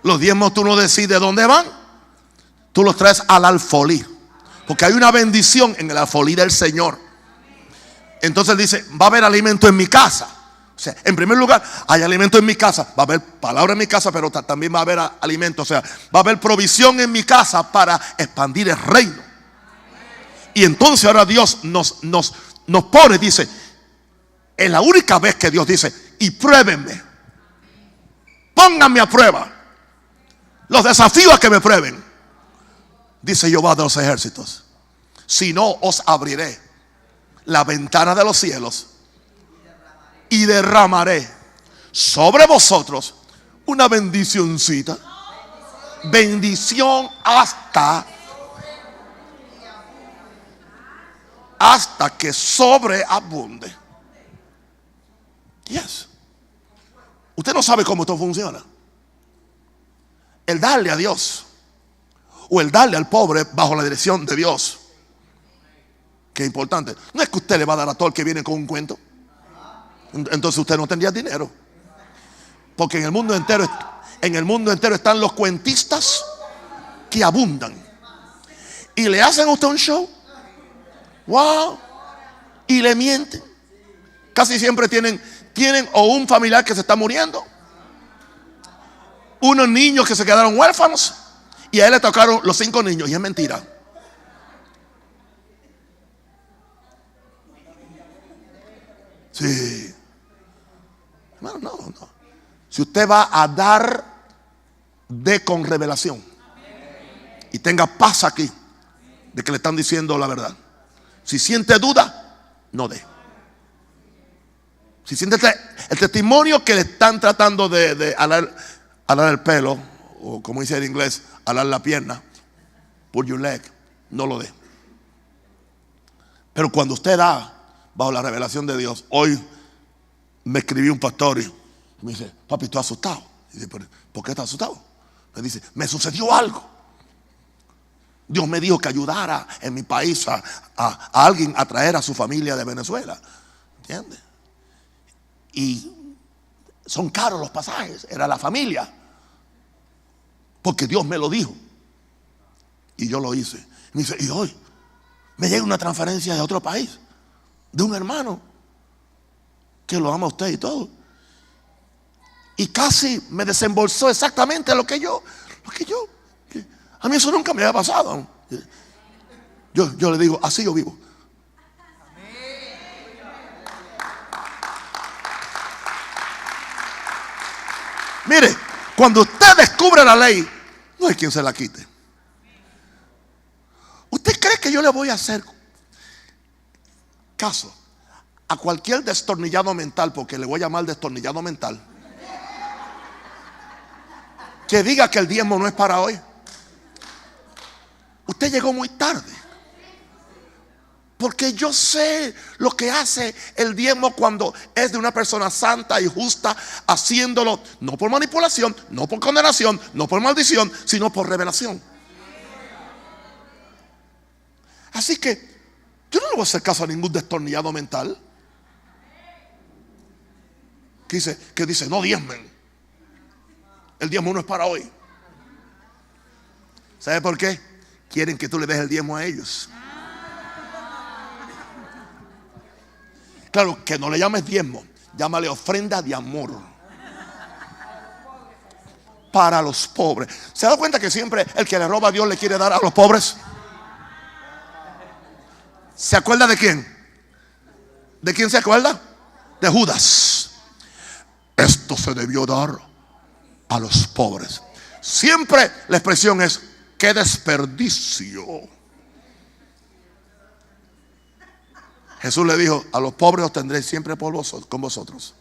Los diezmos tú no decides dónde van. Tú los traes al alfolí, porque hay una bendición en el alfolí del Señor. Entonces él dice: va a haber alimento en mi casa. O sea, en primer lugar, hay alimento en mi casa. Va a haber palabra en mi casa, pero también va a haber alimento. O sea, va a haber provisión en mi casa para expandir el reino. Y entonces ahora Dios nos pone, dice, es la única vez que Dios dice: y pruébenme, pónganme a prueba, los desafío a que me prueben, dice Jehová de los ejércitos. Si no, os abriré la ventana de los cielos y derramaré sobre vosotros una bendicioncita. Bendición hasta que sobreabunde. Yes. Usted no sabe cómo esto funciona. El darle a Dios o el darle al pobre bajo la dirección de Dios, que es importante. No es que usted le va a dar a todo el que viene con un cuento. Entonces usted no tendría dinero, porque en el mundo entero están los cuentistas que abundan y le hacen a usted un show. Wow. Y le mienten. Casi siempre tienen o un familiar que se está muriendo, unos niños que se quedaron huérfanos, y a él le tocaron los 5 niños, y es mentira. Sí. No. Si usted va a dar, dé con revelación y tenga paz aquí de que le están diciendo la verdad. Si siente duda, no dé. Si siente el testimonio que le están tratando de alar el pelo, o como dice en inglés, alar la pierna, pull your leg, no lo dé. Pero cuando usted da bajo la revelación de Dios. Hoy me escribió un pastor y me dice: papi, estoy asustado. Y dice: ¿por qué estás asustado? Me dice: me sucedió algo. Dios me dijo que ayudara en mi país a alguien a traer a su familia de Venezuela. ¿Entiendes? Y son caros los pasajes. Era la familia. Porque Dios me lo dijo. Y yo lo hice. Me dice: y hoy me llega una transferencia de otro país, de un hermano que lo ama a usted y todo, y casi me desembolsó exactamente lo que yo, a mí eso nunca me había pasado. Yo le digo, así yo vivo. Mire, cuando usted descubre la ley, no hay quien se la quite. ¿Usted cree que yo le voy a hacer caso a cualquier destornillado mental, porque le voy a llamar destornillado mental, que diga que el diezmo no es para hoy? Usted llegó muy tarde, porque yo sé lo que hace el diezmo cuando es de una persona santa y justa, haciéndolo no por manipulación, no por condenación, no por maldición, sino por revelación. Así que yo no le voy a hacer caso a ningún destornillado mental que dice no diezmen, el diezmo no es para hoy. ¿Sabe por qué? Quieren que tú le des el diezmo a ellos. Claro, que no le llames diezmo, llámale ofrenda de amor para los pobres. ¿Se da cuenta que siempre el que le roba a Dios le quiere dar a los pobres? ¿Se acuerda de quién? ¿De quién se acuerda? De Judas. Esto se debió dar a los pobres. Siempre la expresión es qué desperdicio. Jesús le dijo, a los pobres os tendré siempre con vosotros,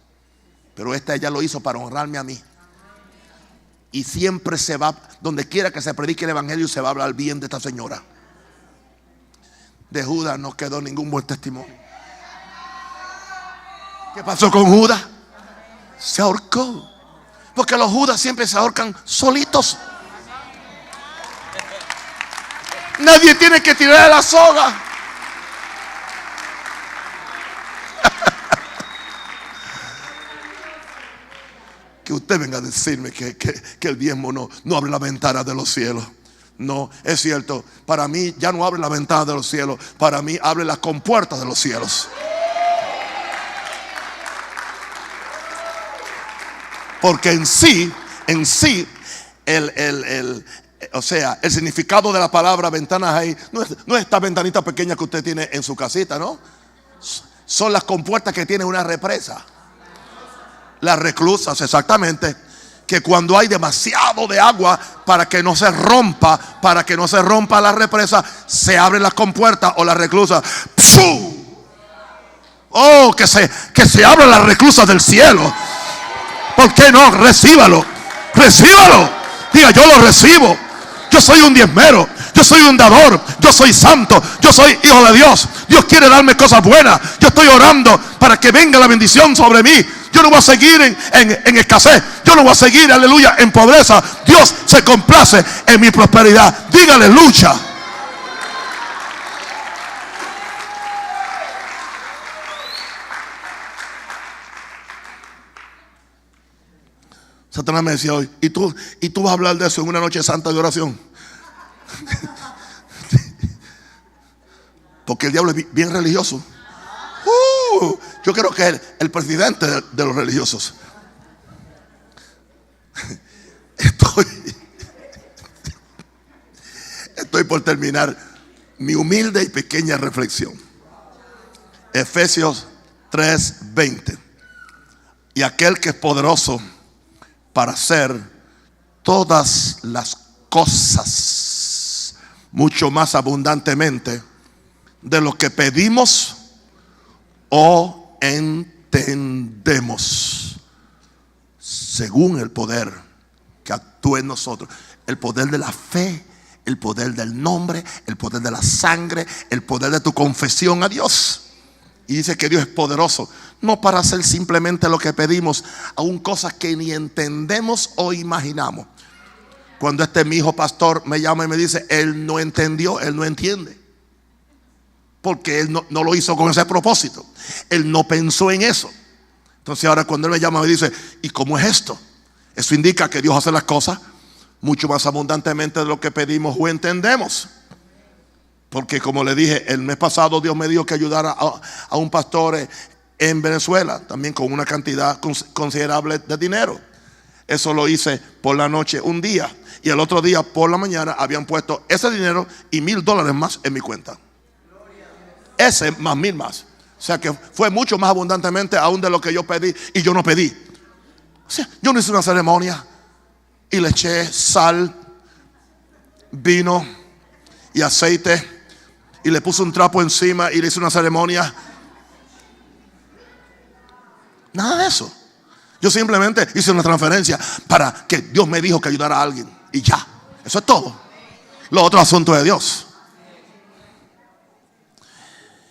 pero ella lo hizo para honrarme a mí. Y siempre se va, donde quiera que se predique el evangelio, se va a hablar bien de esta señora. De Judas no quedó ningún buen testimonio. ¿Qué pasó con Judas? Se ahorcó. Porque los Judas siempre se ahorcan solitos. Nadie tiene que tirar la soga. Que usted venga a decirme que el diezmo no abre la ventana de los cielos. No, es cierto. Para mí ya no abre la ventana de los cielos. Para mí abre las compuertas de los cielos. Porque en sí, o sea, el significado de la palabra ventanas ahí no es esta ventanita pequeña que usted tiene en su casita, ¿no? Son las compuertas que tiene una represa. Las reclusas, exactamente. Que cuando hay demasiado de agua, para que no se rompa la represa, se abren las compuertas o las reclusas. ¡Pum! Oh, que se abran las reclusas del cielo. ¿Por qué no? Recíbalo. Recíbalo. Diga, yo lo recibo. Yo soy un diezmero. Yo soy un dador. Yo soy santo. Yo soy hijo de Dios. Dios quiere darme cosas buenas. Yo estoy orando para que venga la bendición sobre mí. Yo no voy a seguir en escasez. Yo no voy a seguir, aleluya, en pobreza. Dios se complace en mi prosperidad. Dígale, lucha. Satanás me decía hoy, ¿y tú vas a hablar de eso en una noche santa de oración? Porque el diablo es bien religioso. Yo creo que es el presidente de los religiosos. Estoy por terminar mi humilde y pequeña reflexión. Efesios 3:20. Y aquel que es poderoso para hacer todas las cosas mucho más abundantemente de lo que pedimos o entendemos, según el poder que actúa en nosotros. El poder de la fe, el poder del nombre, el poder de la sangre, el poder de tu confesión a Dios. Y dice que Dios es poderoso, no para hacer simplemente lo que pedimos, aún cosas que ni entendemos o imaginamos. Cuando mi hijo pastor me llama y me dice, él no entendió, él no entiende. Porque él no lo hizo con ese propósito. Él no pensó en eso. Entonces ahora cuando él me llama me dice, ¿y cómo es esto? Eso indica que Dios hace las cosas mucho más abundantemente de lo que pedimos o entendemos. Porque como le dije, el mes pasado Dios me dijo que ayudara a un pastor en Venezuela, también con una cantidad considerable de dinero. Eso lo hice por la noche un día, y el otro día por la mañana habían puesto ese dinero y $1,000 más en mi cuenta. Ese más 1,000 más. O sea que fue mucho más abundantemente aún de lo que yo pedí, y yo no pedí. O sea, yo no hice una ceremonia y le eché sal, vino y aceite y le puse un trapo encima y le hice una ceremonia. Nada de eso. Yo simplemente hice una transferencia para que Dios me dijo que ayudara a alguien, y ya. Eso es todo. Lo otro asunto de Dios.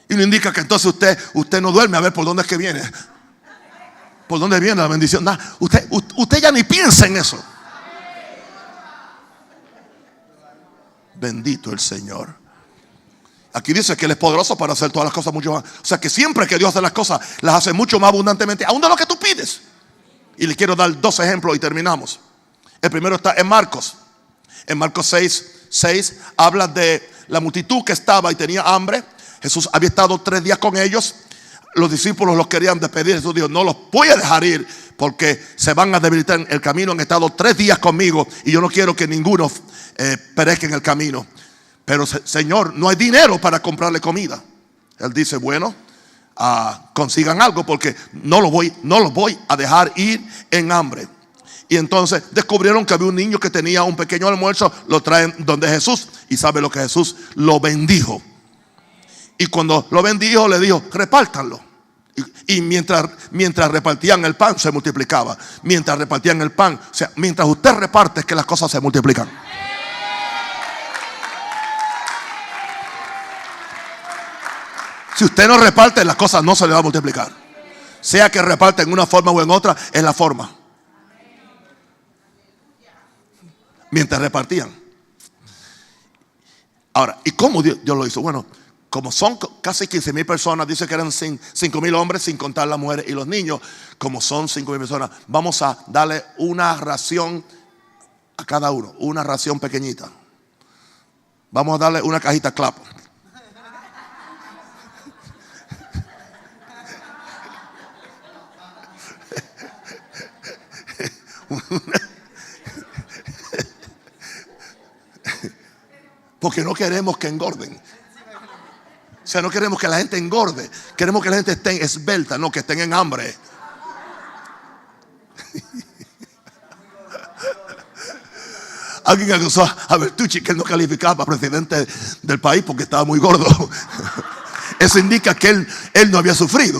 Y no indica que entonces usted no duerme a ver por dónde es que viene. ¿Por dónde viene la bendición? Nah, usted ya ni piensa en eso. Bendito el Señor. Aquí dice que Él es poderoso para hacer todas las cosas mucho más. O sea que siempre que Dios hace las cosas, las hace mucho más abundantemente, aún de lo que tú pides. Y le quiero dar 2 ejemplos y terminamos. El primero está en Marcos. En Marcos 6 habla de la multitud que estaba y tenía hambre. Jesús había estado 3 días con ellos. Los discípulos los querían despedir. Jesús dijo: no los voy a dejar ir porque se van a debilitar en el camino. Han estado 3 días conmigo y yo no quiero que ninguno perezca en el camino. Pero Señor, no hay dinero para comprarle comida. Él dice: bueno, consigan algo porque no los voy a dejar ir en hambre. Y entonces descubrieron que había un niño que tenía un pequeño almuerzo. Lo traen donde Jesús, y sabe lo que Jesús lo bendijo. Y cuando lo bendijo le dijo: repártanlo. Y mientras repartían el pan se multiplicaba. Mientras repartían el pan, o sea, mientras usted reparte es que las cosas se multiplican. Si usted no reparte, las cosas no se le van a multiplicar. Sea que reparte en una forma o en otra, es la forma. Mientras repartían. Ahora, ¿y cómo Dios lo hizo? Bueno, como son casi 15,000 personas, dice que eran 5,000 hombres, sin contar las mujeres y los niños. Como son 5,000 personas, vamos a darle una ración a cada uno, una ración pequeñita. Vamos a darle una cajita clap. Porque no queremos que engorden. O sea, no queremos que la gente engorde. Queremos que la gente esté esbelta, no que estén en hambre. Alguien acusó a Bertucci que él no calificaba para presidente del país porque estaba muy gordo. Eso indica que él no había sufrido.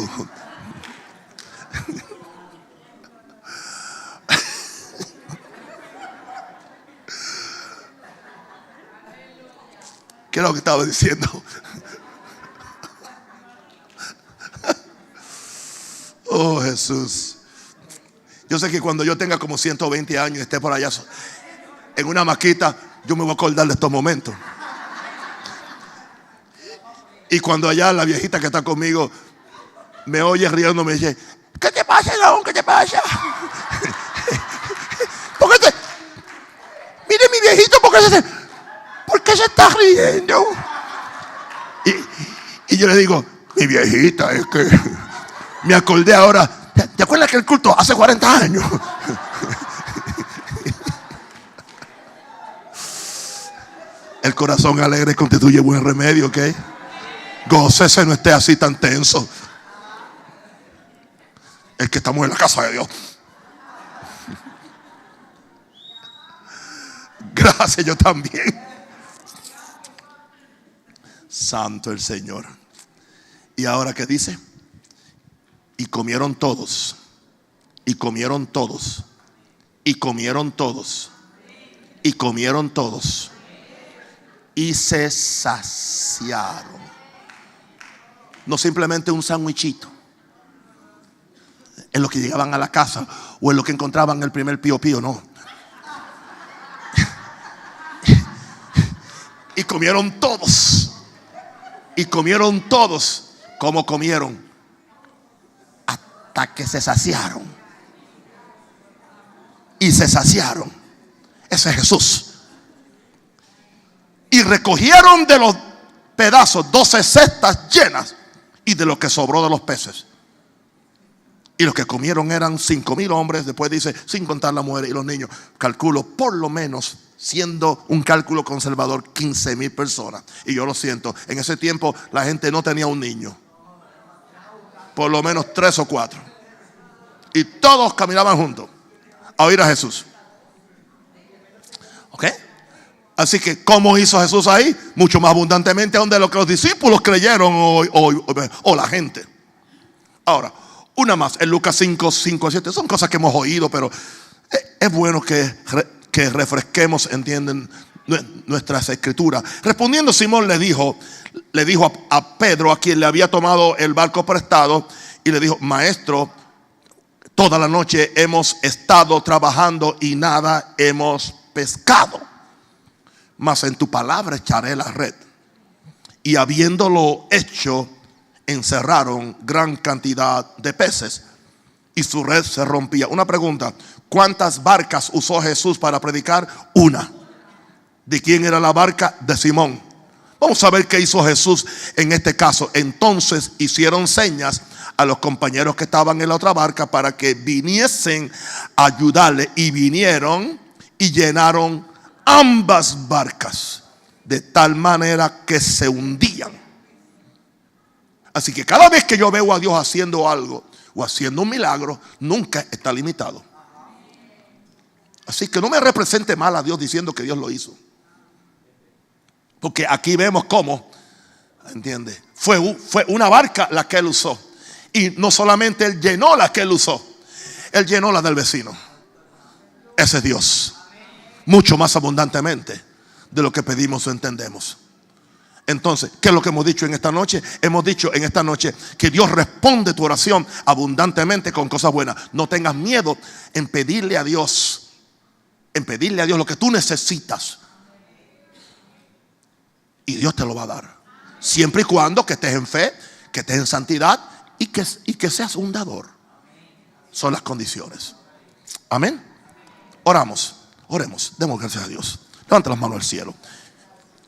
¿Qué era lo que estaba diciendo? Oh, Jesús. Yo sé que cuando yo tenga como 120 años y esté por allá en una maquita, yo me voy a acordar de estos momentos. Y cuando allá la viejita que está conmigo me oye riendo, me dice: ¿qué te pasa, León? ¿Qué te pasa? Mire mi viejito, ¿por qué se está riendo? Y yo le digo: mi viejita, es que me acordé ahora. ¿Te acuerdas que el culto hace 40 años? El corazón alegre constituye buen remedio, ¿ok? Gócese, no esté así tan tenso. Es que estamos en la casa de Dios. Gracias, yo también. Santo el Señor. ¿Y ahora qué dice? Y comieron todos. Y comieron todos. Y comieron todos. Y comieron todos. Y se saciaron. No simplemente un sandwichito. En lo que llegaban a la casa o en lo que encontraban el primer pío pío, no. Y comieron todos. Y comieron todos. Como comieron hasta que se saciaron. Y se saciaron. Ese es Jesús. Y recogieron de los pedazos, 12 cestas llenas, y de lo que sobró de los peces. Y los que comieron eran 5,000 hombres. Después dice, sin contar la mujer y los niños. Calculo por lo menos, siendo un cálculo conservador, 15,000 personas. Y yo lo siento, en ese tiempo la gente no tenía un niño. Por lo menos 3 o 4. Y todos caminaban juntos a oír a Jesús. ¿Ok? Así que, ¿cómo hizo Jesús ahí? Mucho más abundantemente donde lo que los discípulos creyeron o la gente. Ahora, una más, en Lucas 5, 7. Son cosas que hemos oído, pero es bueno que refresquemos, entienden, nuestras escrituras. Respondiendo, Simón le dijo a Pedro, a quien le había tomado el barco prestado, y le dijo, maestro, toda la noche hemos estado trabajando y nada hemos pescado. Mas en tu palabra echaré la red. Y habiéndolo hecho, encerraron gran cantidad de peces y su red se rompía. Una pregunta: ¿cuántas barcas usó Jesús para predicar? Una. ¿De quién era la barca? De Simón. Vamos a ver qué hizo Jesús en este caso. Entonces hicieron señas a los compañeros que estaban en la otra barca para que viniesen a ayudarle, y vinieron y llenaron ambas barcas de tal manera que se hundían. Así que cada vez que yo veo a Dios haciendo algo o haciendo un milagro, nunca está limitado. Así que no me represente mal a Dios diciendo que Dios lo hizo, porque aquí vemos cómo, ¿entiende? Fue una barca la que él usó. Y no solamente él llenó la que él usó, él llenó la del vecino. Ese es Dios, mucho más abundantemente de lo que pedimos o entendemos. Entonces, ¿qué es lo que hemos dicho en esta noche? Hemos dicho en esta noche que Dios responde tu oración abundantemente con cosas buenas. No tengas miedo en pedirle a Dios, lo que tú necesitas, y Dios te lo va a dar, siempre y cuando que estés en fe, que estés en santidad y que seas un dador. Son las condiciones. Amén. Oremos, demos gracias a Dios. Levanta las manos al cielo.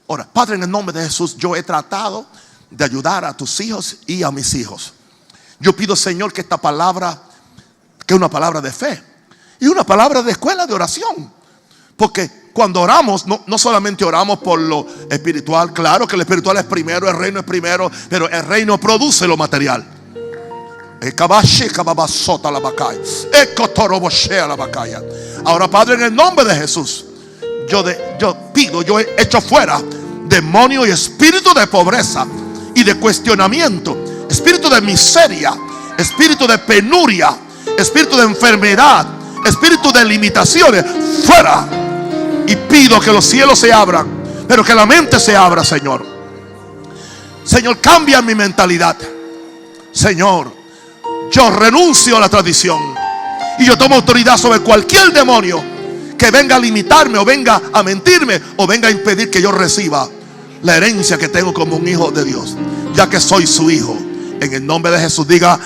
Ahora, Padre, en el nombre de Jesús, yo he tratado de ayudar a tus hijos y a mis hijos. Yo pido, Señor, que esta palabra, que es una palabra de fe y una palabra de escuela de oración. Porque cuando oramos, no solamente oramos por lo espiritual. Claro que lo espiritual es primero, el reino es primero, pero el reino produce lo material. Ahora, Padre, en el nombre de Jesús, yo he hecho fuera demonio y espíritu de pobreza y de cuestionamiento, espíritu de miseria, espíritu de penuria, espíritu de enfermedad, espíritu de limitaciones, fuera. Y pido que los cielos se abran, pero que la mente se abra, Señor. Señor, cambia mi mentalidad. Señor, yo renuncio a la tradición y yo tomo autoridad sobre cualquier demonio que venga a limitarme, o venga a mentirme, o venga a impedir que yo reciba la herencia que tengo como un hijo de Dios, ya que soy su hijo. En el nombre de Jesús, diga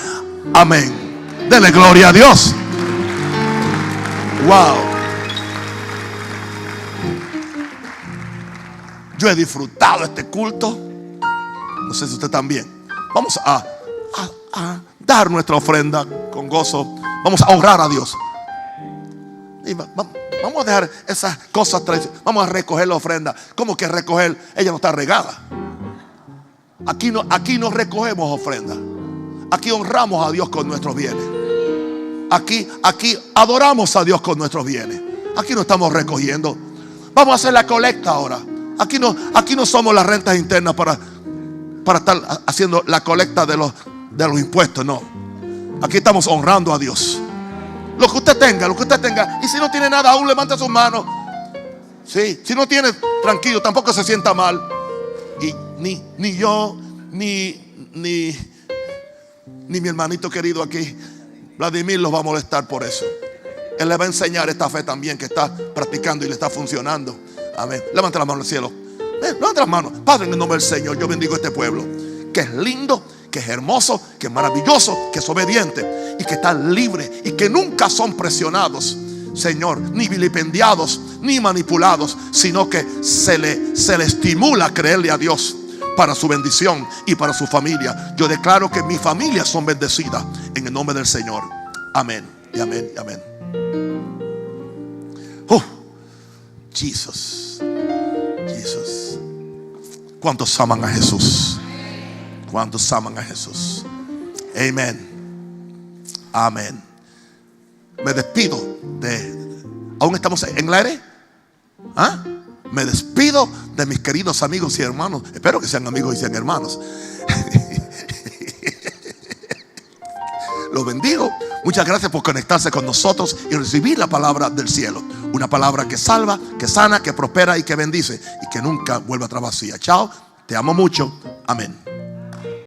amén. Dele gloria a Dios. Wow. Yo he disfrutado este culto. No sé si usted también. Vamos a dar nuestra ofrenda con gozo. Vamos a honrar a Dios. Y vamos a dejar esas cosas tradicionales. Vamos a recoger la ofrenda. ¿Cómo que recoger? Ella no está regada. Aquí no recogemos ofrenda. Aquí honramos a Dios con nuestros bienes. Aquí adoramos a Dios con nuestros bienes. Aquí no estamos recogiendo. Vamos a hacer la colecta ahora. Aquí no somos las rentas internas para estar haciendo la colecta de los impuestos. No. Aquí estamos honrando a Dios. Lo que usted tenga. Y si no tiene nada, aún levanta sus manos. Sí, si no tiene, tranquilo, tampoco se sienta mal. Y ni yo, ni mi hermanito querido aquí, Vladimir, los va a molestar por eso. Él le va a enseñar esta fe también que está practicando y le está funcionando. Amén. Levanta la mano al cielo. Levanta las manos. Padre, en el nombre del Señor, yo bendigo a este pueblo, que es lindo, que es hermoso, que es maravilloso, que es obediente y que está libre, y que nunca son presionados, Señor, ni vilipendiados, ni manipulados, sino que se le estimula a creerle a Dios, para su bendición y para su familia. Yo declaro que mis familias son bendecidas en el nombre del Señor. Amén y amén y amén. Jesús. Jesús. ¿Cuántos aman a Jesús? ¿Cuántos aman a Jesús? Amén. Amén. Me despido de... ¿Aún estamos en el aire? ¿Ah? Me despido de mis queridos amigos y hermanos. Espero que sean amigos y sean hermanos. Los bendigo. Muchas gracias por conectarse con nosotros y recibir la palabra del cielo. Una palabra que salva, que sana, que prospera y que bendice, y que nunca vuelva atrás vacía. Chao, te amo mucho. Amén.